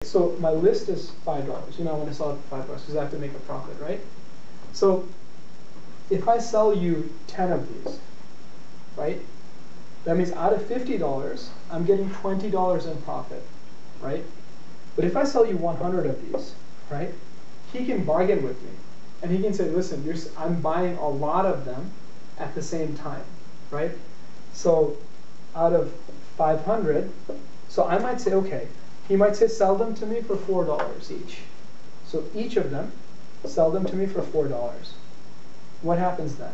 So my list is $5. You know, I want to sell it for $5 because I have to make a profit, right? So if I sell you 10 of these, right? That means out of $50, I'm getting $20 in profit, right? But if I sell you 100 of these, right? He can bargain with me, and he can say, "Listen, I'm buying a lot of them at the same time, right? So out of 500, so I might say, okay." He might say, "Sell them to me for $4 each." So each of them, sell them to me for $4. What happens then?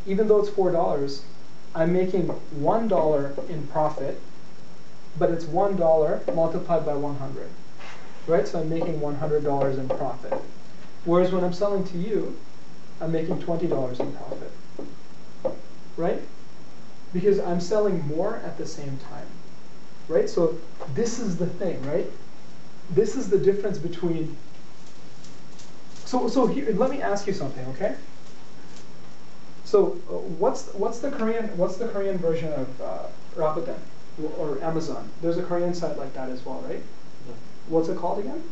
Even though it's $4, I'm making $1 in profit, but it's $1 multiplied by 100, right? So I'm making $100 in profit. Whereas when I'm selling to you, I'm making $20 in profit, right? Because I'm selling more at the same time, right? So this is the thing, right? This is the difference between. So here, let me ask you something, okay? So what's the Korean version of Rakuten or Amazon? There's a Korean site like that as well, right? Yeah. What's it called again?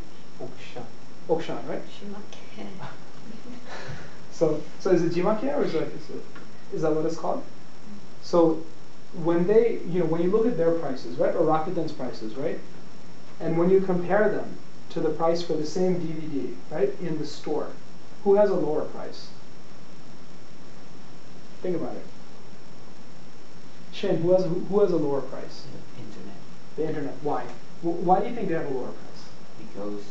Auction. Auction, right? Jimake. So is it Jimake or is that what it's called? So when when you look at their prices, right, or Rakuten's prices, right, and when you compare them to the price for the same DVD, right, in the store, who has a lower price? Think about it. Shen, who has a lower price? The internet. The internet. Why? Why do you think they have a lower price? Because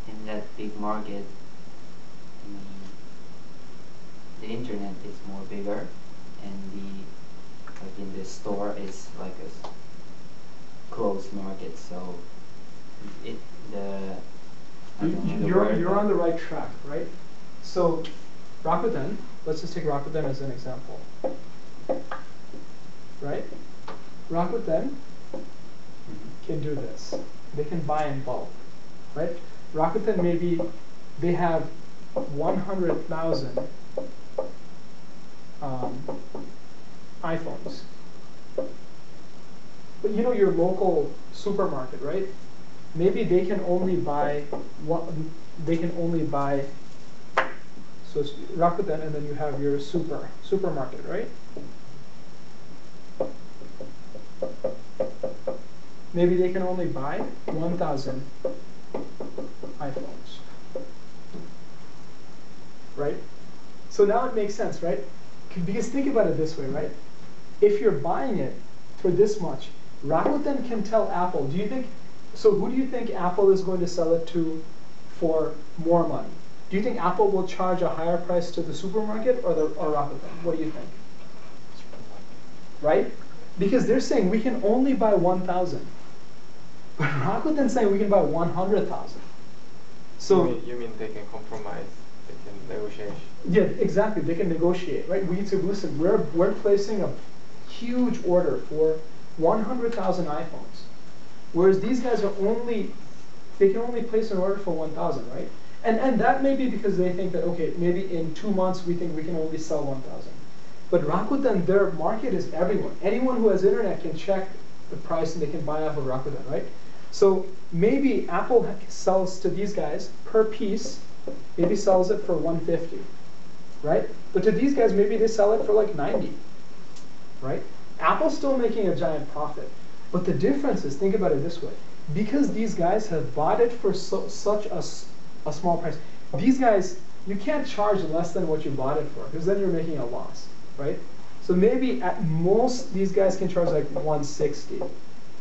in that big market, the internet is more bigger, and in the store is like a closed market. So You're on the right track, right? So Rakuten, let's just take Rakuten as an example, right? Rakuten can do this. They can buy in bulk, right? Rakuten, maybe they have 100,000 iPhones. But you know your local supermarket, right? Maybe they can only buy one. They can only buy. So it's Rakuten, and then you have your supermarket, right? Maybe they can only buy 1,000 iPhones, right? So now it makes sense, right? Because think about it this way, right? If you're buying it for this much, Rakuten can tell Apple, do you think, so who do you think Apple is going to sell it to for more money? Do you think Apple will charge a higher price to the supermarket or Rakuten? What do you think? Right? Because they're saying we can only buy 1,000. But Rakuten's saying we can buy 100,000. So you mean they can compromise, they can negotiate? Yeah, exactly. They can negotiate, right? We say, listen, we're placing a huge order for 100,000 iPhones, whereas these guys they can only place an order for 1,000, right? And that may be because they think that, okay, maybe in 2 months we think we can only sell 1,000. But Rakuten, their market is everyone. Anyone who has internet can check the price and they can buy off of Rakuten, right? So maybe Apple sells to these guys per piece, maybe sells it for 150, right? But to these guys, maybe they sell it for like 90, right? Apple's still making a giant profit. But the difference is, think about it this way. Because these guys have bought it for such a small price, these guys, you can't charge less than what you bought it for, because then you're making a loss, right? So maybe at most, these guys can charge like 160.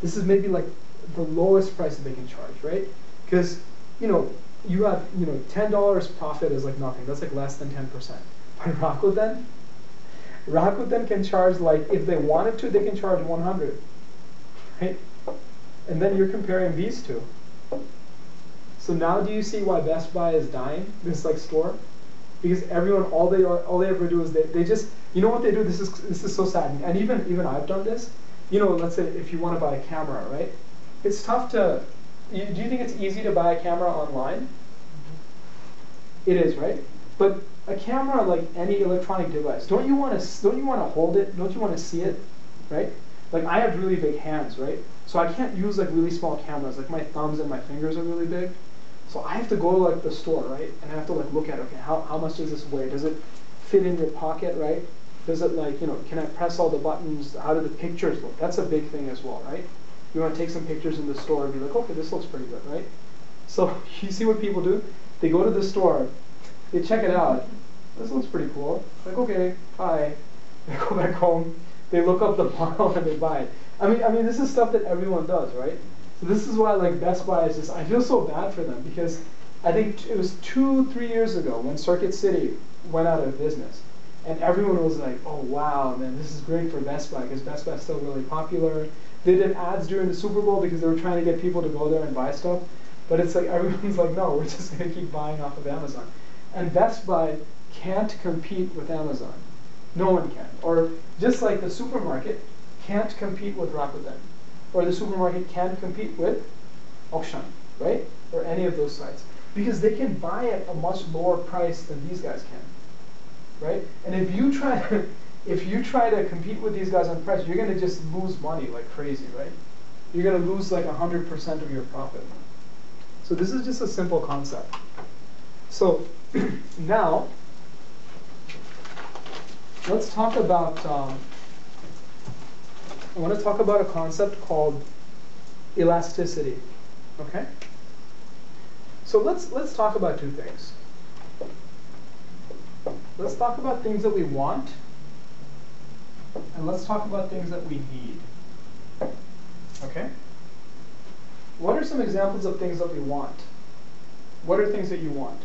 This is maybe like the lowest price that they can charge, right? Because, you have, $10 profit is like nothing. That's like less than 10%. But Rakuten can charge, like, if they wanted to, they can charge 100, right? And then you're comparing these two. So now do you see why Best Buy is dying, this like store? Because everyone, all they ever do is they just, you know what they do? This is so sad. And even I've done this. Let's say if you want to buy a camera, right? It's tough to. Do you think it's easy to buy a camera online? It is, right? But a camera, like any electronic device, don't you want to hold it? Don't you want to see it, right? Like I have really big hands, right? So I can't use like really small cameras. Like my thumbs and my fingers are really big. So I have to go to like the store, right? And I have to like look at, okay, how much does this weigh? Does it fit in your pocket, right? Does it like, can I press all the buttons? How do the pictures look? That's a big thing as well, right? You want to take some pictures in the store and be like, okay, this looks pretty good, right? So you see what people do? They go to the store, they check it out. This looks pretty cool. Like, okay, bye. They go back home, they look up the model and they buy it. I mean, this is stuff that everyone does, right? So this is why like Best Buy is just, I feel so bad for them because I think it was 2-3 years ago when Circuit City went out of business. And everyone was like, oh wow, man, this is great for Best Buy because Best Buy is still really popular. They did ads during the Super Bowl because they were trying to get people to go there and buy stuff. But it's like everyone's like, no, we're just going to keep buying off of Amazon. And Best Buy can't compete with Amazon. No one can. Or just like the supermarket can't compete with Rakuten. Or the supermarket can't compete with Auchan, right? Or any of those sites. Because they can buy at a much lower price than these guys can. Right? And if you try to compete with these guys on price, you're going to just lose money like crazy, right? You're going to lose like 100% of your profit. So this is just a simple concept. So now, let's talk about, I want to talk about a concept called elasticity, okay? So let's talk about two things. Let's talk about things that we want, and let's talk about things that we need, okay? What are some examples of things that we want? What are things that you want?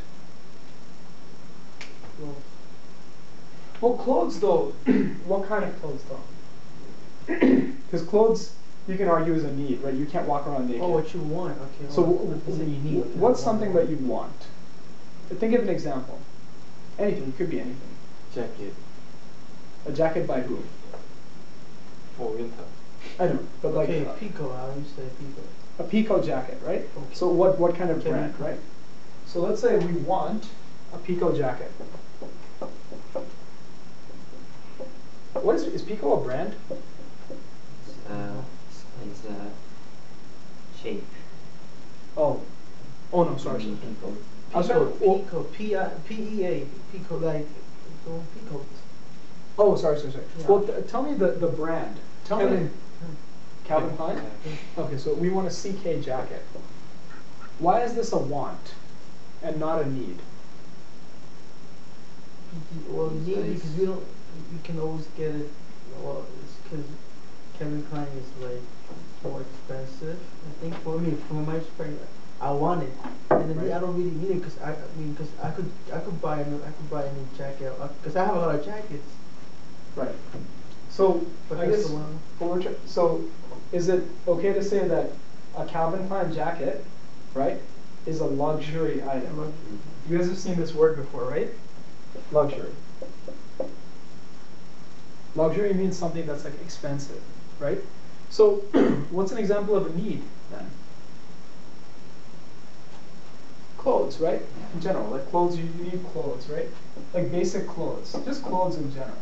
Well, clothes though, what kind of clothes though? Because clothes, you can argue is a need, right? You can't walk around naked. Oh, what you want, okay. So you need. what's something that you want? Think of an example. Anything, it could be anything. Jacket A jacket by who? for winter. I don't know, but like Okay, Pico, I used to say Pico. a Pico jacket, right? Okay. So what kind of Okay. brand, right? So let's say we want a Pico jacket. What is Pico a brand? It's shape. Oh no, sorry. People. I'm sorry. Oh, Pico, P-E-A, Pico, like, Pico. oh, sorry. Yeah. Well, tell me the brand. Tell me. Kevin. Calvin Klein? Okay, so we want a CK jacket. Why is this a want and not a need? Well, need Nice. because you can always get it. Well, it's because Kevin Klein is like more expensive. I think for me, from my perspective, I want it, and then Right. I don't really need it because I could buy a new jacket because I have a lot of jackets. Right. So But I that's guess the one. so is it okay to say that a Calvin Klein jacket, right, is a luxury item? You guys have seen this word before, right? Luxury. Luxury means something that's like expensive, right? So what's an example of a need then? Clothes, right? In general, like clothes, you need clothes, right? Like basic clothes, just clothes in general.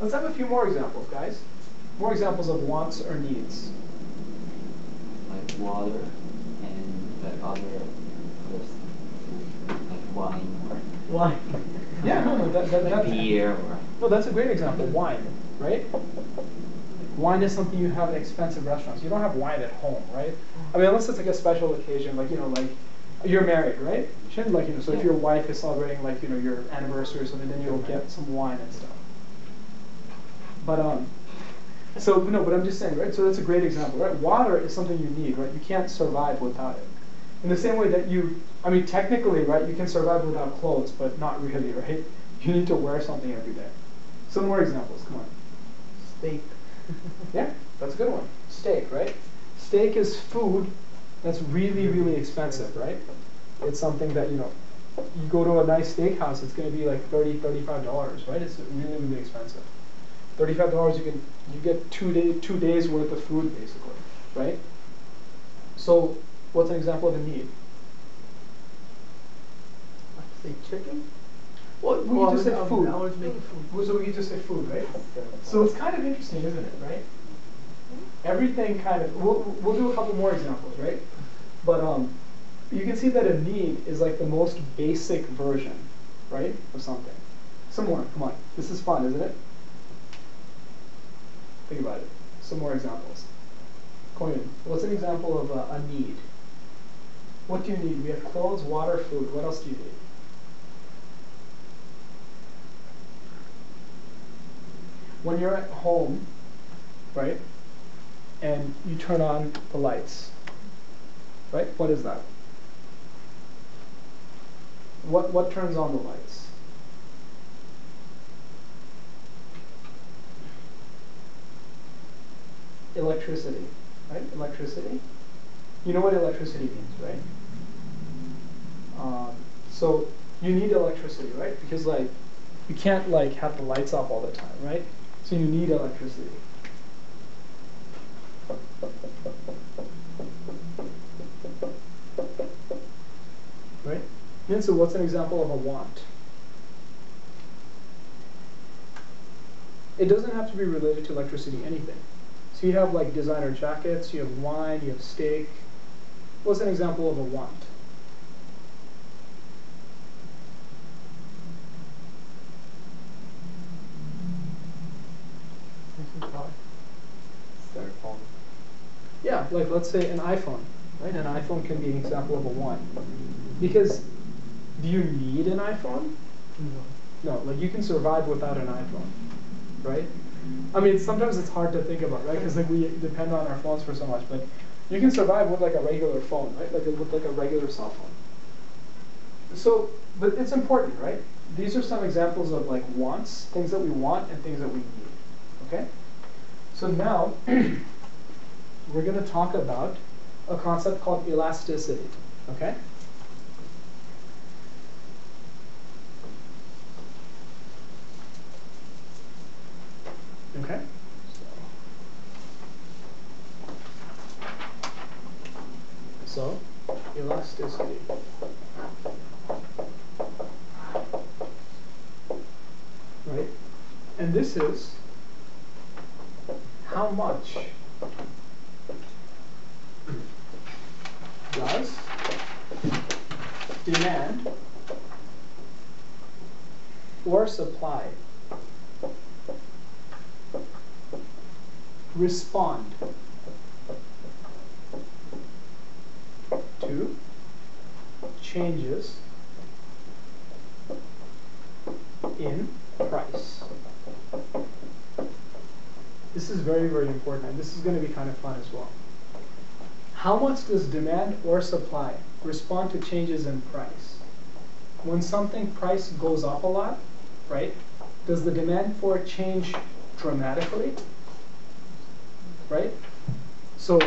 Let's have a few more examples, guys. More examples of wants or needs. Like water and like other stuff, like wine or Why? Yeah, no, that beer or no, that's a great example. Wine, right? Wine is something you have in expensive restaurants. You don't have wine at home, right? I mean, unless it's like a special occasion, like like you're married, right? You shouldn't like so if your wife is celebrating like your anniversary or something, then you'll get some wine and stuff. But so no, but I'm just saying, right? So that's a great example, right? Water is something you need, right? You can't survive without it. In the same way that I mean, technically, right? You can survive without clothes, but not really, right? You need to wear something every day. Some more examples, come on. Steak. Yeah, that's a good one. Steak, right? Steak is food that's really, really expensive, right? It's something that, you go to a nice steakhouse, it's going to be like $30, $35, right? It's really, really expensive. $35, you get 2 days worth of food, basically, right? So, what's an example of a need? Say chicken. Well, we could just say food. I was making food. So we could just say food, right? So it's kind of interesting, isn't it, right? everything kind of, we'll do a couple more examples, right? But you can see that a need is like the most basic version, right, of something. Some more, come on. This is fun, isn't it? Think about it. Some more examples. Coin, what's an example of a need? What do you need? We have clothes, water, food. What else do you need? When you're at home, right, and you turn on the lights, right? What is that? What turns on the lights? Electricity, right? Electricity. You know what electricity means, right? So you need electricity, right? Because like you can't like have the lights off all the time, right? So you need electricity. Right? And so what's an example of a want? It doesn't have to be related to electricity, anything. So you have like designer jackets, you have wine, you have steak. What's an example of a want? Styrofoam. Yeah, like let's say an iPhone, right? An iPhone can be an example of a want. Because do you need an iPhone? No, like you can survive without an iPhone, right? I mean, sometimes it's hard to think about, right? Because like we depend on our phones for so much, but you can survive with like a regular phone, right? Like with like a regular cell phone. So, but it's important, right? These are some examples of like wants, things that we want and things that we need, okay? So now, we're going to talk about a concept called elasticity, okay? Okay? So, elasticity. Right? And this is how much does demand or supply respond to changes in price. This is very, very important, and this is going to be kind of fun as well. How much does demand or supply respond to changes in price? When something price goes up a lot, right, does the demand for it change dramatically? Right? So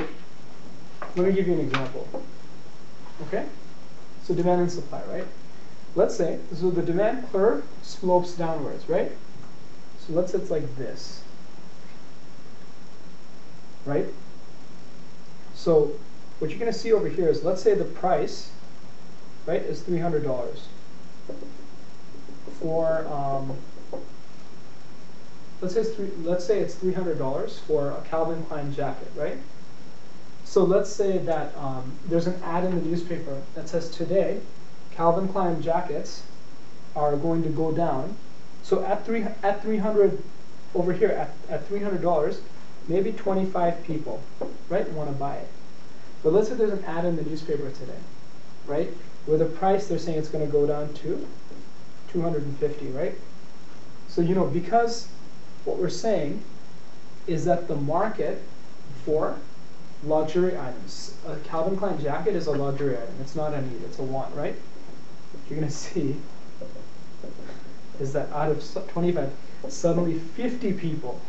let me give you an example. Okay? So demand and supply, right? Let's say, so the demand curve slopes downwards, right? So let's say it's like this. Right? So what you're going to see over here is, let's say the price, right, is $300 for, let's say it's $300 for a Calvin Klein jacket, right? So let's say that there's an ad in the newspaper that says today Calvin Klein jackets are going to go down. So at 300 over here at $300, maybe 25 people, right, want to buy it. But let's say there's an ad in the newspaper today, right, where the price they're saying it's going to go down to 250, right? So you know, because what we're saying is that the market for luxury items, a Calvin Klein jacket is a luxury item. It's not a need, it's a want, right? What you're going to see is that out of 25, suddenly 50 people